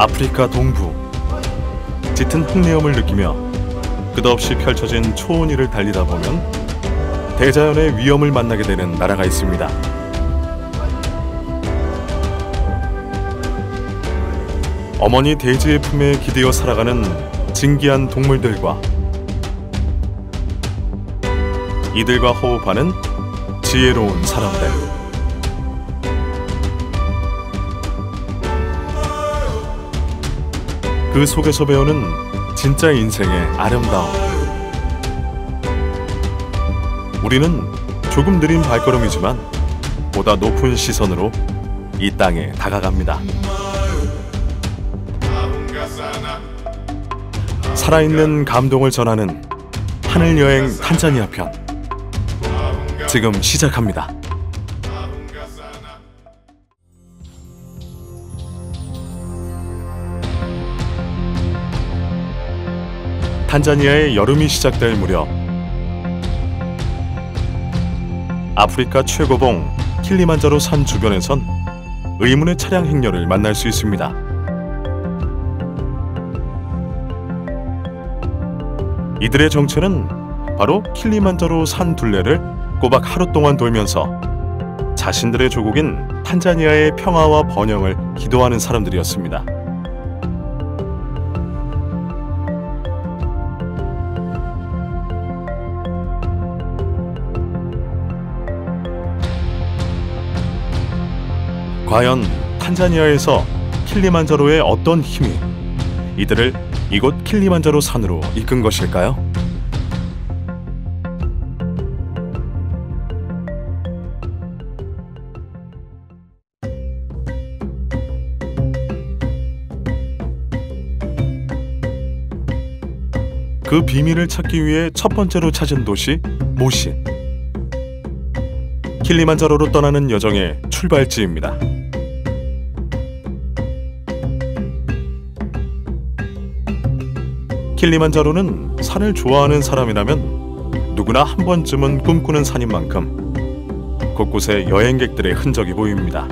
아프리카 동부. 짙은 흙내음을 느끼며 끝없이 펼쳐진 초원위를 달리다 보면 대자연의 위험을 만나게 되는 나라가 있습니다. 어머니 대지의 품에 기대어 살아가는 진귀한 동물들과 이들과 호흡하는 지혜로운 사람들. 그 속에서 배우는 진짜 인생의 아름다움. 우리는 조금 느린 발걸음이지만 보다 높은 시선으로 이 땅에 다가갑니다. 살아있는 감동을 전하는 하늘여행 탄자니아 편, 지금 시작합니다. 탄자니아의 여름이 시작될 무렵 아프리카 최고봉 킬리만자로 산 주변에선 의문의 차량 행렬을 만날 수 있습니다. 이들의 정체는 바로 킬리만자로 산 둘레를 꼬박 하루 동안 돌면서 자신들의 조국인 탄자니아의 평화와 번영을 기도하는 사람들이었습니다. 과연 탄자니아에서 킬리만자로의 어떤 힘이 이들을 이곳 킬리만자로 산으로 이끈 것일까요? 그 비밀을 찾기 위해 첫 번째로 찾은 도시 모시. 킬리만자로로 떠나는 여정의 출발지입니다. 킬리만자로는 산을 좋아하는 사람이라면 누구나 한 번쯤은 꿈꾸는 산인 만큼 곳곳에 여행객들의 흔적이 보입니다.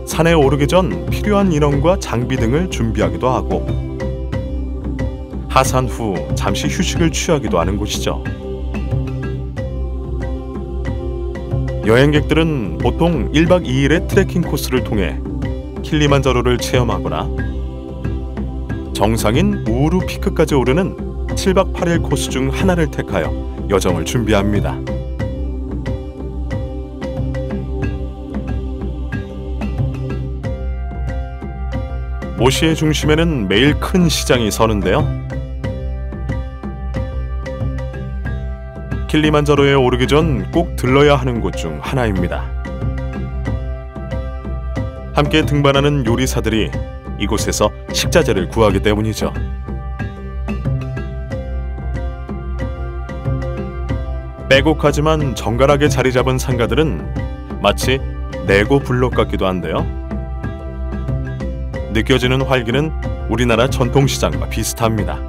산에 오르기 전 필요한 인원과 장비 등을 준비하기도 하고 하산 후 잠시 휴식을 취하기도 하는 곳이죠. 여행객들은 보통 1박 2일의 트레킹 코스를 통해 킬리만자로를 체험하거나 정상인 우루 피크까지 오르는 7박 8일 코스 중 하나를 택하여 여정을 준비합니다. 모시의 중심에는 매일 큰 시장이 서는데요. 킬리만자로에 오르기 전 꼭 들러야 하는 곳 중 하나입니다. 함께 등반하는 요리사들이 이곳에서 식자재를 구하기 때문이죠. 빼곡하지만 정갈하게 자리 잡은 상가들은 마치 레고 블록 같기도 한데요. 느껴지는 활기는 우리나라 전통시장과 비슷합니다.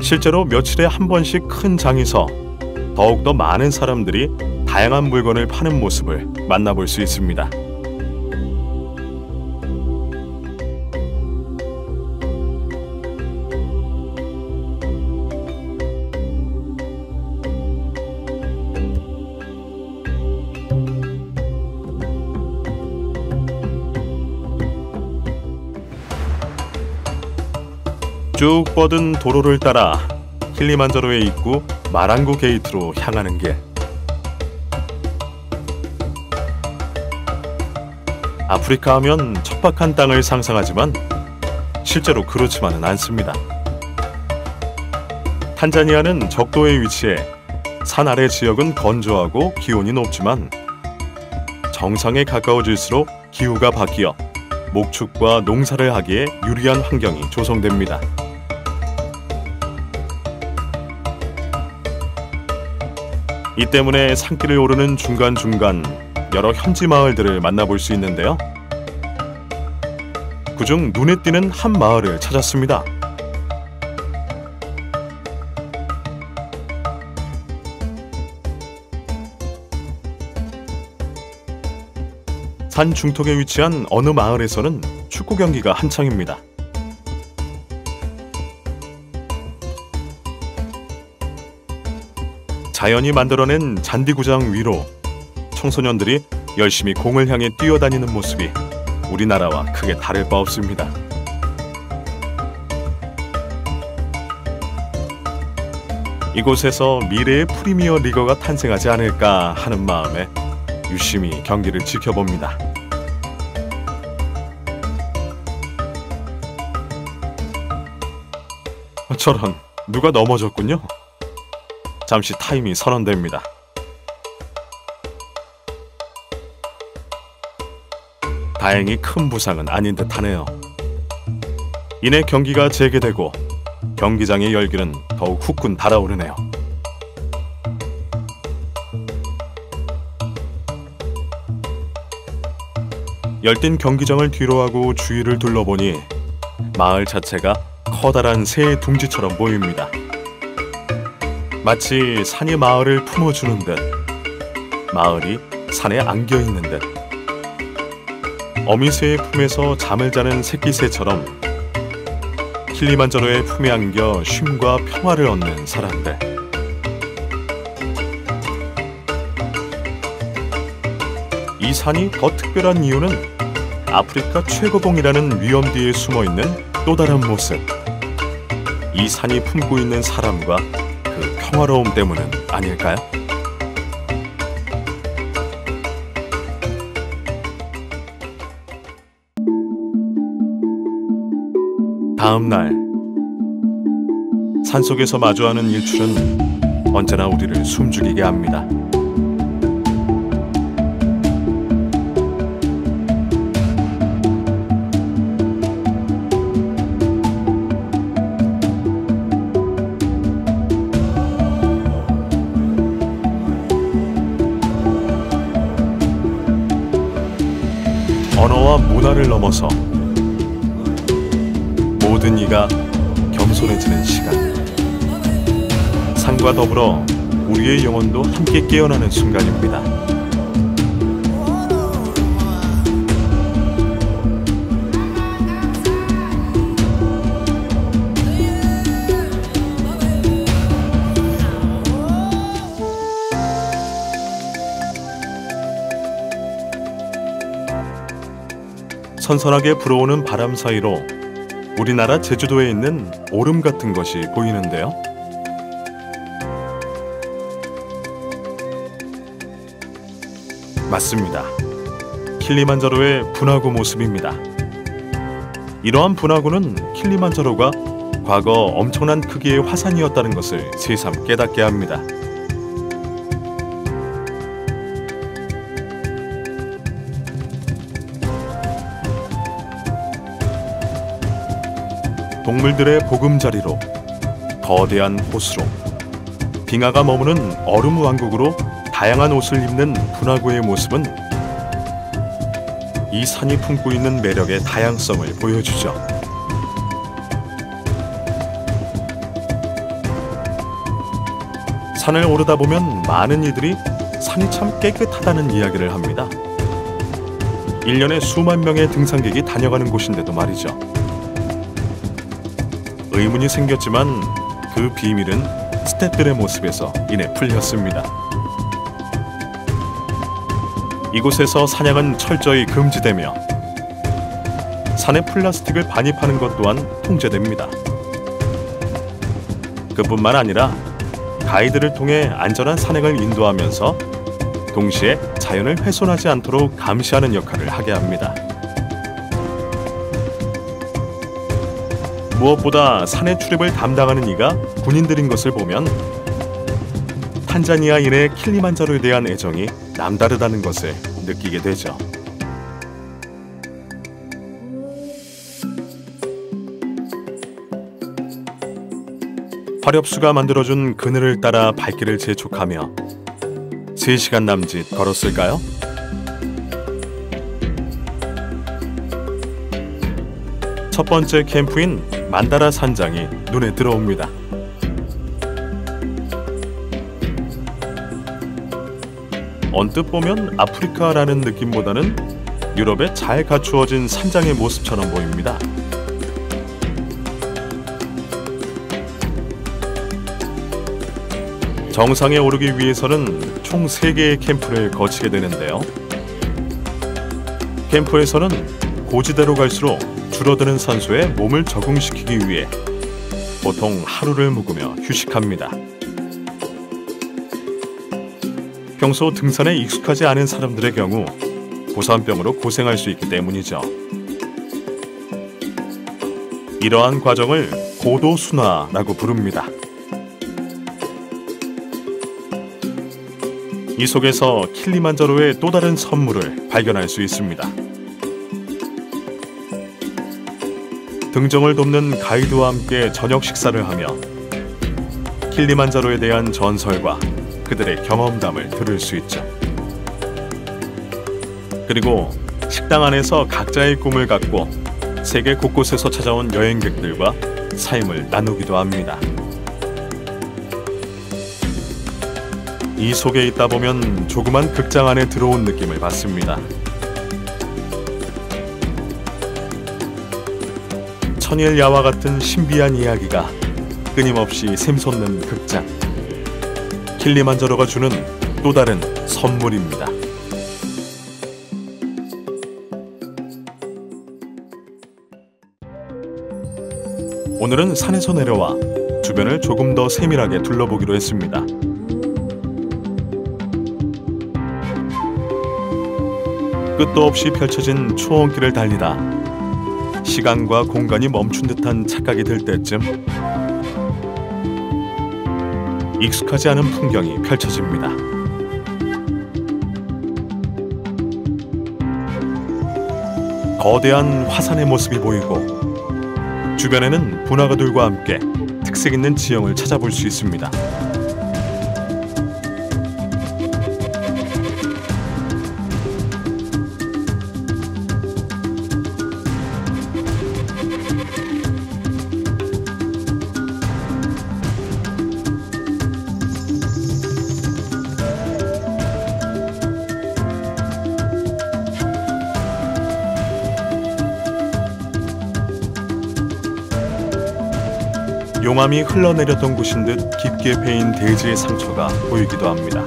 실제로 며칠에 한 번씩 큰 장이 서 더욱더 많은 사람들이 다양한 물건을 파는 모습을 만나볼 수 있습니다. 쭉 뻗은 도로를 따라 킬리만자로의 입구 마랑구 게이트로 향하는 길. 아프리카 하면 척박한 땅을 상상하지만 실제로 그렇지만은 않습니다. 탄자니아는 적도에 위치해 산 아래 지역은 건조하고 기온이 높지만 정상에 가까워질수록 기후가 바뀌어 목축과 농사를 하기에 유리한 환경이 조성됩니다. 이 때문에 산길을 오르는 중간중간 여러 현지 마을들을 만나볼 수 있는데요. 그중 눈에 띄는 한 마을을 찾았습니다. 산 중턱에 위치한 어느 마을에서는 축구 경기가 한창입니다. 자연이 만들어낸 잔디구장 위로 청소년들이 열심히 공을 향해 뛰어다니는 모습이 우리나라와 크게 다를 바 없습니다. 이곳에서 미래의 프리미어 리거가 탄생하지 않을까 하는 마음에 유심히 경기를 지켜봅니다. 저런, 누가 넘어졌군요. 잠시 타임이 선언됩니다. 다행히 큰 부상은 아닌 듯하네요. 이내 경기가 재개되고 경기장의 열기는 더욱 후끈 달아오르네요. 열띤 경기장을 뒤로하고 주위를 둘러보니 마을 자체가 커다란 새의 둥지처럼 보입니다. 마치 산이 마을을 품어주는 듯, 마을이 산에 안겨있는 듯, 어미새의 품에서 잠을 자는 새끼새처럼 킬리만자로의 품에 안겨 쉼과 평화를 얻는 사람들. 이 산이 더 특별한 이유는 아프리카 최고봉이라는 위엄 뒤에 숨어있는 또 다른 모습. 이 산이 품고 있는 사람과 그 평화로움 때문은 아닐까요? 다음 날, 산속에서 마주하는 일출은 언제나 우리를 숨죽이게 합니다. 언어와 문화를 넘어서 모든 이가 겸손해지는 시간. 산과 더불어 우리의 영혼도 함께 깨어나는 순간입니다. 선선하게 불어오는 바람 사이로 우리나라 제주도에 있는 오름 같은 것이 보이는데요. 맞습니다. 킬리만자로의 분화구 모습입니다. 이러한 분화구는 킬리만자로가 과거 엄청난 크기의 화산이었다는 것을 새삼 깨닫게 합니다. 동물들의 보금자리로, 거대한 호수로, 빙하가 머무는 얼음 왕국으로 다양한 옷을 입는 분화구의 모습은 이 산이 품고 있는 매력의 다양성을 보여주죠. 산을 오르다 보면 많은 이들이 산이 참 깨끗하다는 이야기를 합니다. 1년에 수만 명의 등산객이 다녀가는 곳인데도 말이죠. 의문이 생겼지만 그 비밀은 스태프들의 모습에서 이내 풀렸습니다. 이곳에서 사냥은 철저히 금지되며 산에 플라스틱을 반입하는 것 또한 통제됩니다. 그뿐만 아니라 가이드를 통해 안전한 산행을 인도하면서 동시에 자연을 훼손하지 않도록 감시하는 역할을 하게 합니다. 무엇보다 산의 출입을 담당하는 이가 군인들인 것을 보면 탄자니아인의 킬리만자로에 대한 애정이 남다르다는 것을 느끼게 되죠. 화렵수가 만들어준 그늘을 따라 발길을 재촉하며 3시간 남짓 걸었을까요? 첫 번째 캠프인 만다라 산장이 눈에 들어옵니다. 언뜻 보면 아프리카라는 느낌보다는 유럽에 잘 갖추어진 산장의 모습처럼 보입니다. 정상에 오르기 위해서는 총 3개의 캠프를 거치게 되는데요. 캠프에서는 고지대로 갈수록 줄어드는 산소에 몸을 적응시키기 위해 보통 하루를 묵으며 휴식합니다. 평소 등산에 익숙하지 않은 사람들의 경우 고산병으로 고생할 수 있기 때문이죠. 이러한 과정을 고도순화라고 부릅니다. 이 속에서 킬리만자로의 또 다른 선물을 발견할 수 있습니다. 등정을 돕는 가이드와 함께 저녁 식사를 하며 킬리만자로에 대한 전설과 그들의 경험담을 들을 수 있죠. 그리고 식당 안에서 각자의 꿈을 갖고 세계 곳곳에서 찾아온 여행객들과 삶을 나누기도 합니다. 이 속에 있다 보면 조그만 극장 안에 들어온 느낌을 받습니다. 천일야와 같은 신비한 이야기가 끊임없이 샘솟는 극장. 킬리만자로가 주는 또 다른 선물입니다. 오늘은 산에서 내려와 주변을 조금 더 세밀하게 둘러보기로 했습니다. 끝도 없이 펼쳐진 초원길을 달리다 시간과 공간이 멈춘 듯한 착각이 들 때쯤 익숙하지 않은 풍경이 펼쳐집니다. 거대한 화산의 모습이 보이고 주변에는 분화가들과 함께 특색 있는 지형을 찾아볼 수 있습니다. 용암이 흘러내렸던 곳인 듯 깊게 베인 대지의 상처가 보이기도 합니다.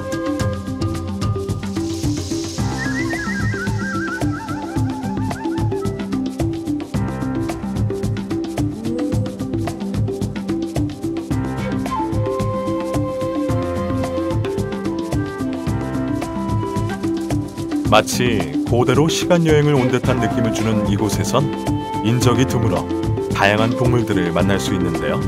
마치 고대로 시간여행을 온 듯한 느낌을 주는 이곳에선 인적이 드물어 다양한 동물들을 만날 수 있는데요.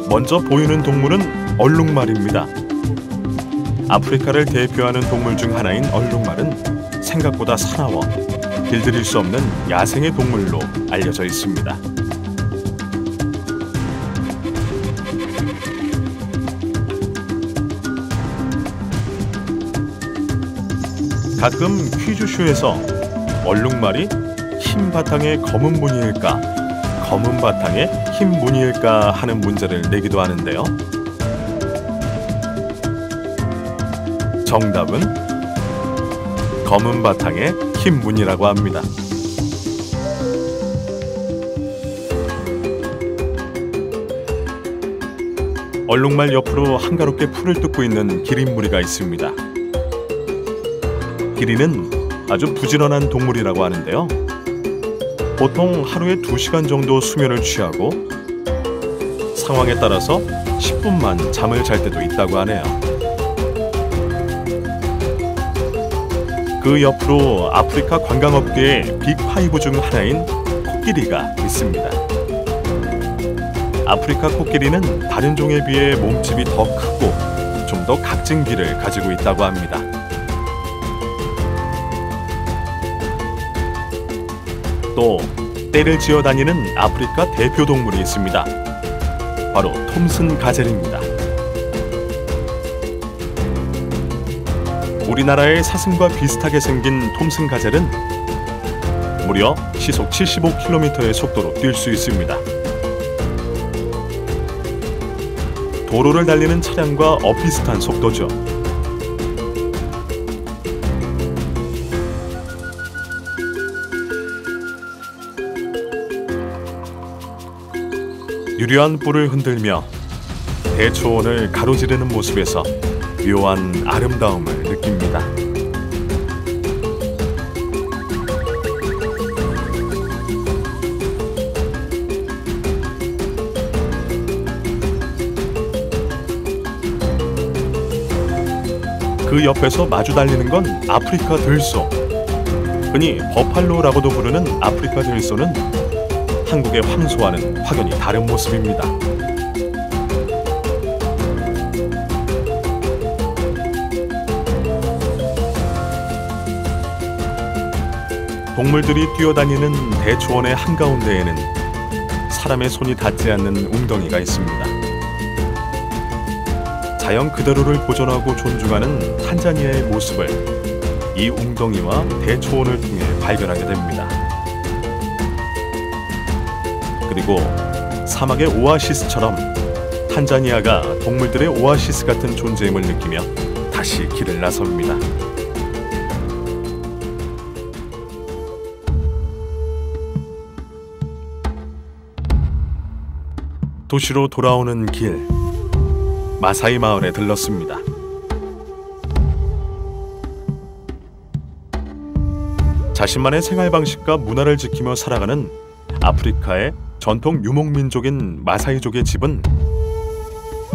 먼저 보이는 동물은 얼룩말입니다. 아프리카를 대표하는 동물 중 하나인 얼룩말은 생각보다 사나워 길들일 수 없는 야생의 동물로 알려져 있습니다. 가끔 퀴즈쇼에서 얼룩말이 흰 바탕에 검은 무늬일까, 검은 바탕에 흰 무늬일까 하는 문제를 내기도 하는데요. 정답은 검은 바탕에 흰 무늬라고 합니다. 얼룩말 옆으로 한가롭게 풀을 뜯고 있는 기린무리가 있습니다. 기린은 아주 부지런한 동물이라고 하는데요. 보통 하루에 2시간 정도 수면을 취하고 상황에 따라서 10분만 잠을 잘 때도 있다고 하네요. 그 옆으로 아프리카 관광업계의 빅5 중 하나인 코끼리가 있습니다. 아프리카 코끼리는 다른 종에 비해 몸집이 더 크고 좀 더 각진 귀를 가지고 있다고 합니다. 또 떼를 지어 다니는 아프리카 대표 동물이 있습니다. 바로 톰슨 가젤입니다. 우리나라의 사슴과 비슷하게 생긴 톰슨 가젤은 무려 시속 75km의 속도로 뛸 수 있습니다. 도로를 달리는 차량과 엇비슷한 속도죠. 유려한 뿔을 흔들며 대초원을 가로지르는 모습에서 묘한 아름다움을 느낍니다. 그 옆에서 마주 달리는 건 아프리카 들소. 흔히 버팔로라고도 부르는 아프리카 들소는 한국의 황소와는 확연히 다른 모습입니다. 동물들이 뛰어다니는 대초원의 한가운데에는 사람의 손이 닿지 않는 웅덩이가 있습니다. 자연 그대로를 보존하고 존중하는 탄자니아의 모습을 이 웅덩이와 대초원을 통해 발견하게 됩니다. 그리고 사막의 오아시스처럼 탄자니아가 동물들의 오아시스 같은 존재임을 느끼며 다시 길을 나섭니다. 도시로 돌아오는 길, 마사이 마을에 들렀습니다. 자신만의 생활 방식과 문화를 지키며 살아가는 아프리카의 전통 유목민족인 마사이족의 집은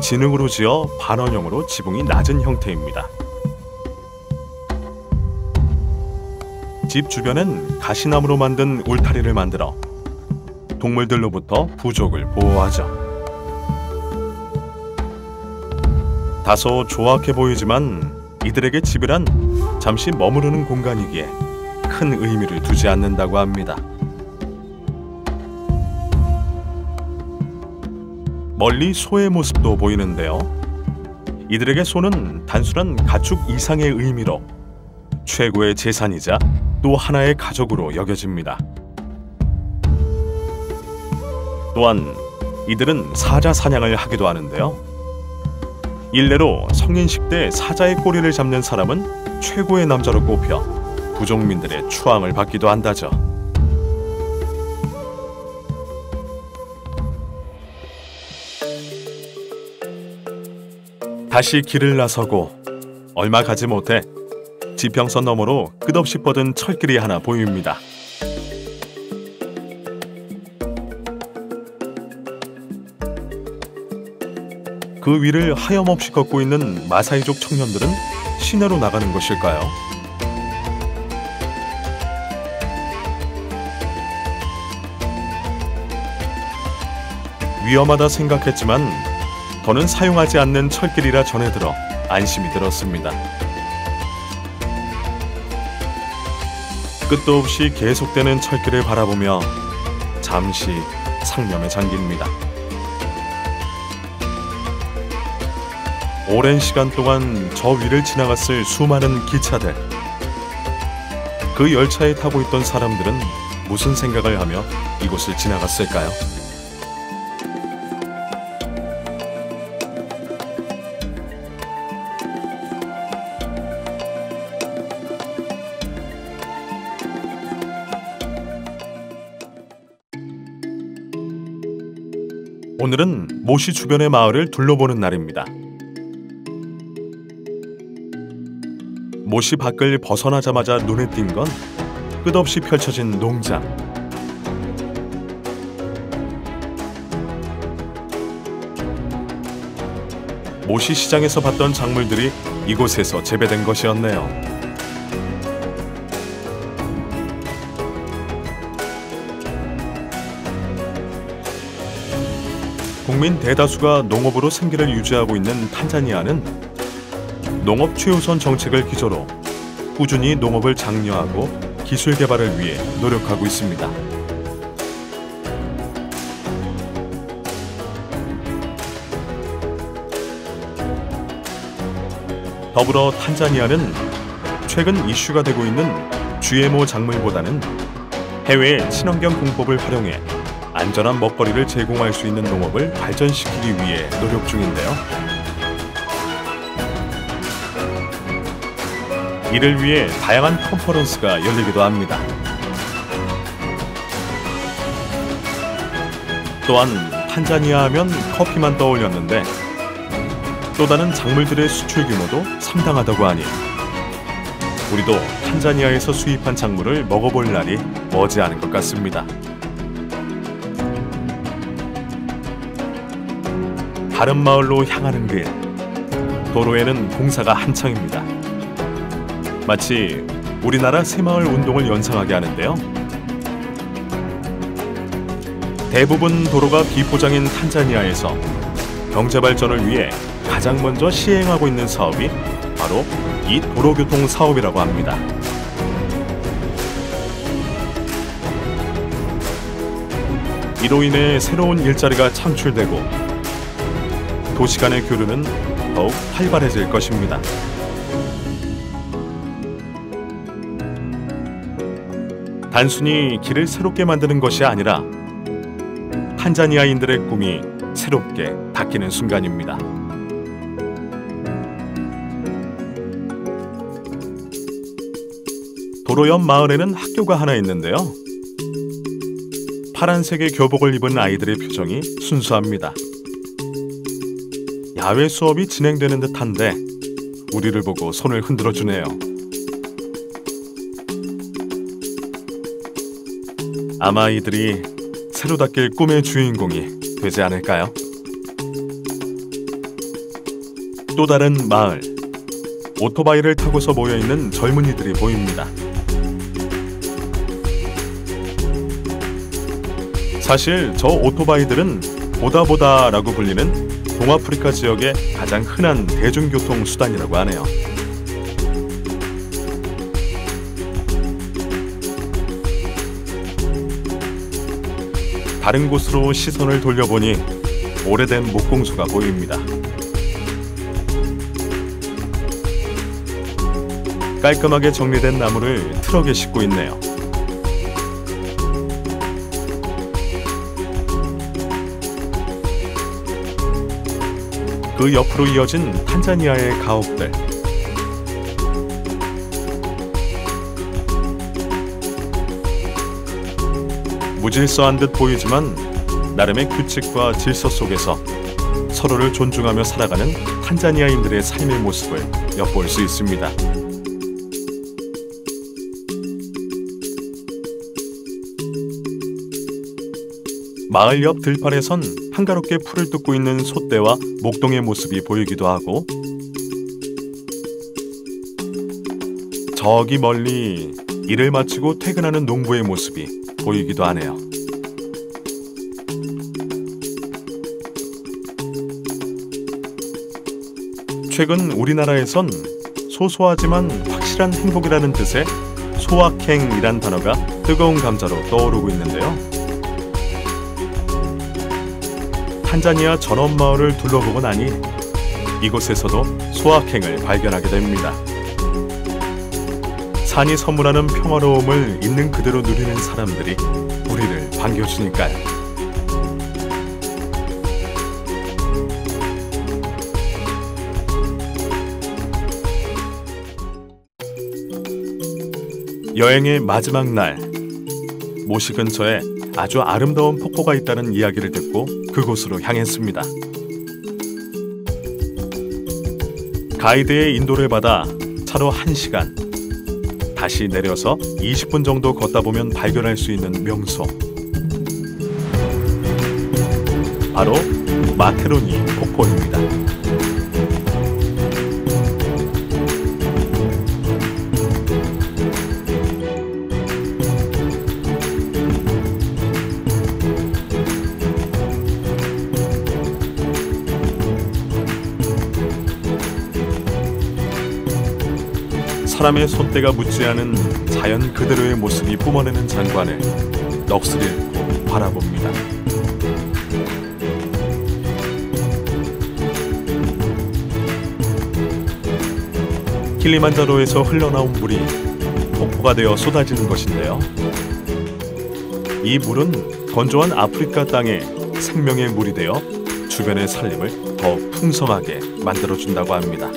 진흙으로 지어 반원형으로 지붕이 낮은 형태입니다. 집 주변엔 가시나무로 만든 울타리를 만들어 동물들로부터 부족을 보호하죠. 다소 조악해 보이지만 이들에게 집이란 잠시 머무르는 공간이기에 큰 의미를 두지 않는다고 합니다. 멀리 소의 모습도 보이는데요. 이들에게 소는 단순한 가축 이상의 의미로 최고의 재산이자 또 하나의 가족으로 여겨집니다. 또한 이들은 사자 사냥을 하기도 하는데요. 일례로 성인식 때 사자의 꼬리를 잡는 사람은 최고의 남자로 꼽혀 부족민들의 추앙을 받기도 한다죠. 다시 길을 나서고 얼마 가지 못해 지평선 너머로 끝없이 뻗은 철길이 하나 보입니다. 그 위를 하염없이 걷고 있는 마사이족 청년들은 시내로 나가는 것일까요? 위험하다 생각했지만 더는 사용하지 않는 철길이라 전해 들어 안심이 들었습니다. 끝도 없이 계속되는 철길을 바라보며 잠시 상념에 잠깁니다. 오랜 시간 동안 저 위를 지나갔을 수많은 기차들, 그 열차에 타고 있던 사람들은 무슨 생각을 하며 이곳을 지나갔을까요? 오늘은 모시 주변의 마을을 둘러보는 날입니다. 모시 밖을 벗어나자마자 눈에 띈 건 끝없이 펼쳐진 농장. 모시 시장에서 봤던 작물들이 이곳에서 재배된 것이었네요. 국민 대다수가 농업으로 생계를 유지하고 있는 탄자니아는 농업 최우선 정책을 기조로 꾸준히 농업을 장려하고 기술 개발을 위해 노력하고 있습니다. 더불어 탄자니아는 최근 이슈가 되고 있는 GMO 작물보다는 해외의 친환경 공법을 활용해 안전한 먹거리를 제공할 수 있는 농업을 발전시키기 위해 노력 중인데요. 이를 위해 다양한 컨퍼런스가 열리기도 합니다. 또한 탄자니아 하면 커피만 떠올렸는데 또 다른 작물들의 수출 규모도 상당하다고 하니 우리도 탄자니아에서 수입한 작물을 먹어볼 날이 머지않은 것 같습니다. 다른 마을로 향하는 길, 도로에는 공사가 한창입니다. 마치 우리나라 새마을 운동을 연상하게 하는데요. 대부분 도로가 비포장인 탄자니아에서 경제 발전을 위해 가장 먼저 시행하고 있는 사업이 바로 이 도로교통 사업이라고 합니다. 이로 인해 새로운 일자리가 창출되고 도시 간의 교류는 더욱 활발해질 것입니다. 단순히 길을 새롭게 만드는 것이 아니라 탄자니아인들의 꿈이 새롭게 닿기는 순간입니다. 도로 옆 마을에는 학교가 하나 있는데요. 파란색의 교복을 입은 아이들의 표정이 순수합니다. 야외 수업이 진행되는 듯한데 우리를 보고 손을 흔들어 주네요. 아마 이들이 새로 닦일 꿈의 주인공이 되지 않을까요? 또 다른 마을, 오토바이를 타고서 모여있는 젊은이들이 보입니다. 사실 저 오토바이들은 보다보다라고 불리는 동아프리카 지역의 가장 흔한 대중교통 수단이라고 하네요. 다른 곳으로 시선을 돌려보니 오래된 목공소가 보입니다. 깔끔하게 정리된 나무를 트럭에 싣고 있네요. 그 옆으로 이어진 탄자니아의 가옥들. 무질서한 듯 보이지만 나름의 규칙과 질서 속에서 서로를 존중하며 살아가는 탄자니아인들의 삶의 모습을 엿볼 수 있습니다. 마을 옆 들판에선 한가롭게 풀을 뜯고 있는 소떼와 목동의 모습이 보이기도 하고 저기 멀리 일을 마치고 퇴근하는 농부의 모습이 보이기도 하네요. 최근 우리나라에선 소소하지만 확실한 행복이라는 뜻의 소확행이란 단어가 뜨거운 감자로 떠오르고 있는데요. 탄자니아 전원마을을 둘러보고 나니 이곳에서도 소확행을 발견하게 됩니다. 산이 선물하는 평화로움을 있는 그대로 누리는 사람들이 우리를 반겨주니까요. 여행의 마지막 날, 모시 근처에 아주 아름다운 폭포가 있다는 이야기를 듣고 그곳으로 향했습니다. 가이드의 인도를 받아 차로 1시간, 다시 내려서 20분 정도 걷다 보면 발견할 수 있는 명소. 바로 마테로니 폭포입니다. 사람의 손때가 묻지 않은 자연 그대로의 모습이 뿜어내는 장관을 넋을 잃고 바라봅니다. 킬리만자로에서 흘러나온 물이 폭포가 되어 쏟아지는 것인데요. 이 물은 건조한 아프리카 땅에 생명의 물이 되어 주변의 살림을 더 풍성하게 만들어준다고 합니다.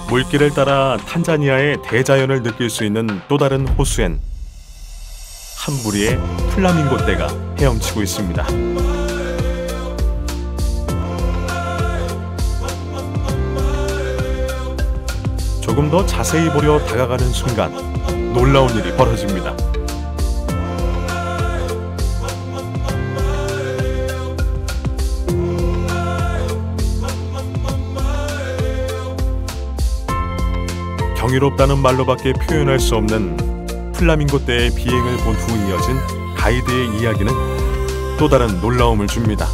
물길을 따라 탄자니아의 대자연을 느낄 수 있는 또 다른 호수엔 한 무리의 플라밍고 떼가 헤엄치고 있습니다. 조금 더 자세히 보려 다가가는 순간 놀라운 일이 벌어집니다. 경이롭다는 말로밖에 표현할 수 없는 플라밍고 떼의 비행을 본 후 이어진 가이드의 이야기는 또 다른 놀라움을 줍니다.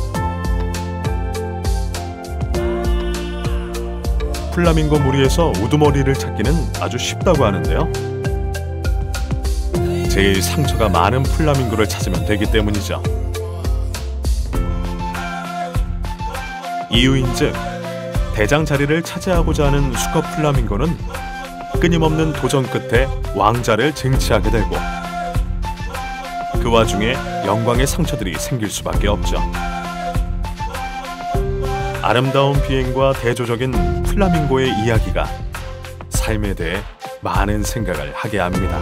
플라밍고 무리에서 우두머리를 찾기는 아주 쉽다고 하는데요. 제일 상처가 많은 플라밍고를 찾으면 되기 때문이죠. 이유인즉 대장 자리를 차지하고자 하는 수컷 플라밍고는 끊임없는 도전 끝에 왕자를 쟁취하게 되고 그 와중에 영광의 상처들이 생길 수밖에 없죠. 아름다운 비행과 대조적인 플라밍고의 이야기가 삶에 대해 많은 생각을 하게 합니다.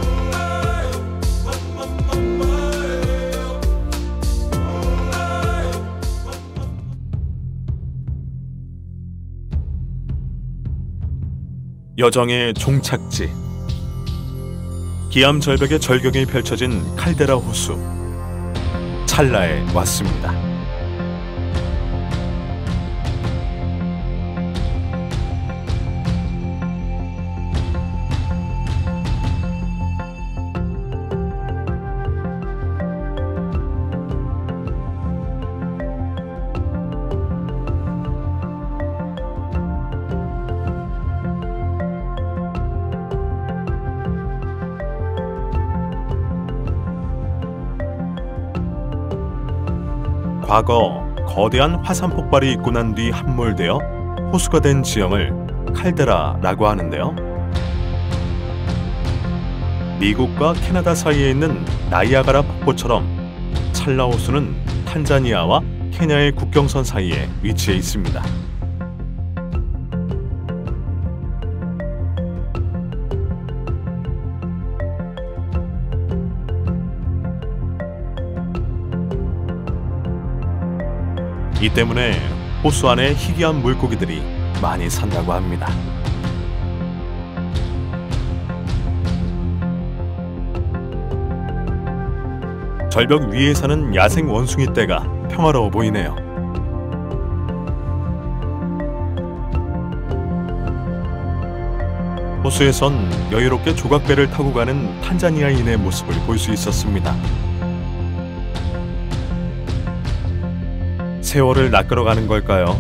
여정의 종착지, 기암 절벽의 절경이 펼쳐진 칼데라 호수 찰라에 왔습니다. 과거 거대한 화산 폭발이 있고 난 뒤 함몰되어 호수가 된 지형을 칼데라라고 하는데요. 미국과 캐나다 사이에 있는 나이아가라 폭포처럼 찰라 호수는 탄자니아와 케냐의 국경선 사이에 위치해 있습니다. 이 때문에 호수 안에 희귀한 물고기들이 많이 산다고 합니다. 절벽 위에 사는 야생 원숭이 떼가 평화로워 보이네요. 호수에선 여유롭게 조각배를 타고 가는 탄자니아인의 모습을 볼 수 있었습니다. 세월을 낚으러 가는 걸까요?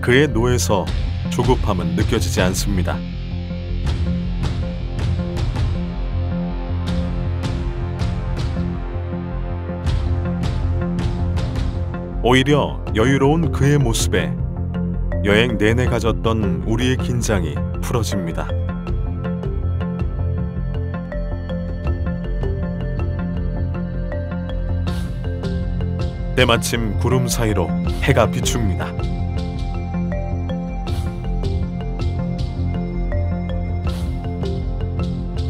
그의 노에서 조급함은 느껴지지 않습니다. 오히려 여유로운 그의 모습에 여행 내내 가졌던 우리의 긴장이 풀어집니다. 때마침 구름 사이로 해가 비춥니다.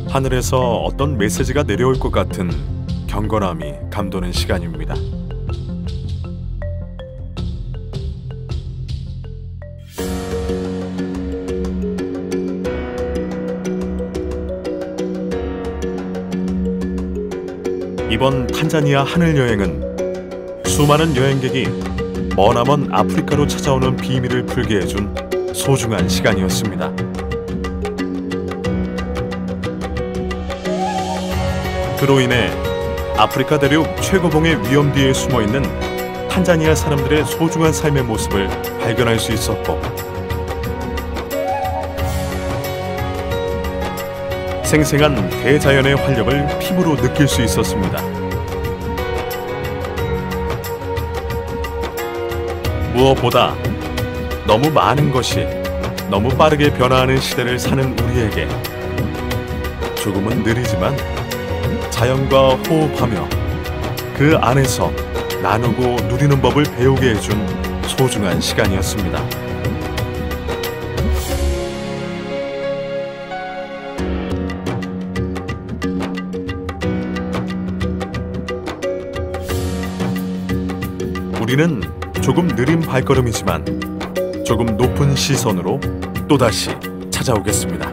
하늘에서 어떤 메시지가 내려올 것 같은 경건함이 감도는 시간입니다. 이번 탄자니아 하늘 여행은 수많은 여행객이 머나먼 아프리카로 찾아오는 비밀을 풀게 해준 소중한 시간이었습니다. 그로 인해 아프리카 대륙 최고봉의 위험 뒤에 숨어있는 탄자니아 사람들의 소중한 삶의 모습을 발견할 수 있었고 생생한 대자연의 활력을 피부로 느낄 수 있었습니다. 무엇보다 너무 많은 것이 너무 빠르게 변화하는 시대를 사는 우리에게 조금은 느리지만 자연과 호흡하며 그 안에서 나누고 누리는 법을 배우게 해준 소중한 시간이었습니다. 우리는 조금 느린 발걸음이지만 조금 높은 시선으로 또다시 찾아오겠습니다.